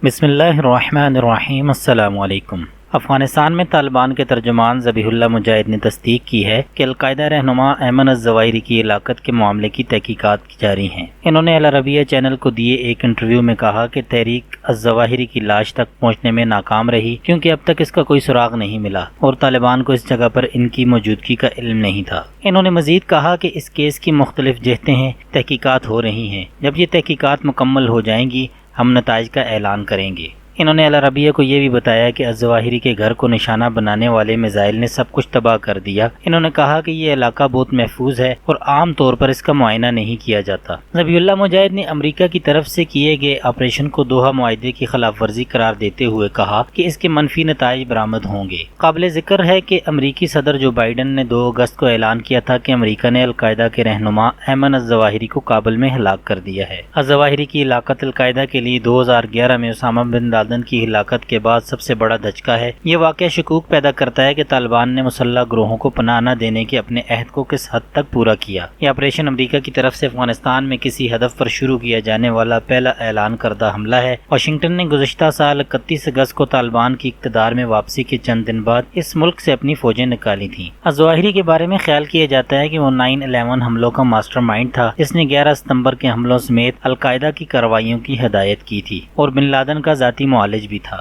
بسم اللہ الرحمن الرحیم۔ السلام علیکم۔ افغانستان میں طالبان کے ترجمان ذبیح اللہ مجاہد نے تصدیق کی ہے کہ القاعدہ رہنما ایمن الظواہری کی ہلاکت کے معاملے کی تحقیقات جاری ہیں۔ انہوں نے العربیہ چینل کو دیے ایک انٹرویو میں کہا کہ تحریک الظواہری کی لاش تک پہنچنے میں ناکام رہی کیونکہ اب تک اس کا کوئی سراغ نہیں ملا اور طالبان کو اس جگہ پر ان کی موجودگی کا علم نہیں تھا۔ انہوں نے مزید کہا کہ اس کیس کی مختلف جہتیں ہیں، تحقیقات ہو رہی ہیں، جب یہ تحقیقات مکمل ہو جائیں گی ہم نتائج کا اعلان کریں گے۔ انہوں نے العربیہ کو یہ بھی بتایا کہ الظواہری کے گھر کو نشانہ بنانے والے میزائل نے سب کچھ تباہ کر دیا۔ انہوں نے کہا کہ یہ علاقہ بہت محفوظ ہے اور عام طور پر اس کا معائنہ نہیں کیا جاتا۔ ذبیح اللہ مجاہد نے امریکہ کی طرف سے کیے گئے آپریشن کو دوحہ معاہدے کی خلاف ورزی قرار دیتے ہوئے کہا کہ اس کے منفی نتائج برآمد ہوں گے۔ قابل ذکر ہے کہ امریکی صدر جو بائیڈن نے 2 اگست کو اعلان کیا تھا کہ امریکہ نے القاعدہ کے رہنما ایمن الظواہری کو کابل میں ہلاک کر دیا ہے۔ الظواہری کی ہلاکت القاعدہ کے لیے 2011 میں اسامہ بن لادن کی ہلاکت کے بعد سب سے بڑا دھچکا ہے۔ یہ واقعہ شکوک پیدا کرتا ہے کہ طالبان نے مسلح گروہوں کو پناہ نہ دینے کے اپنے عہد کو کس حد تک پورا کیا۔ یہ آپریشن امریکہ کی طرف سے افغانستان میں کسی ہدف پر شروع کیا جانے والا پہلا اعلان کردہ حملہ ہے۔ واشنگٹن نے گزشتہ سال 31 اگست کو طالبان کی اقتدار میں واپسی کے چند دن بعد اس ملک سے اپنی فوجیں نکالی تھیں۔ الظواہری کے بارے میں خیال کیا جاتا ہے کہ وہ 9/11 حملوں کا ماسٹر مائنڈ تھا جس نے 11 ستمبر کے حملوں سمیت القاعدہ کی کارروائیوں کی ہدایت کی تھی اور بن لادن کا ذاتی معالج بھی تھا۔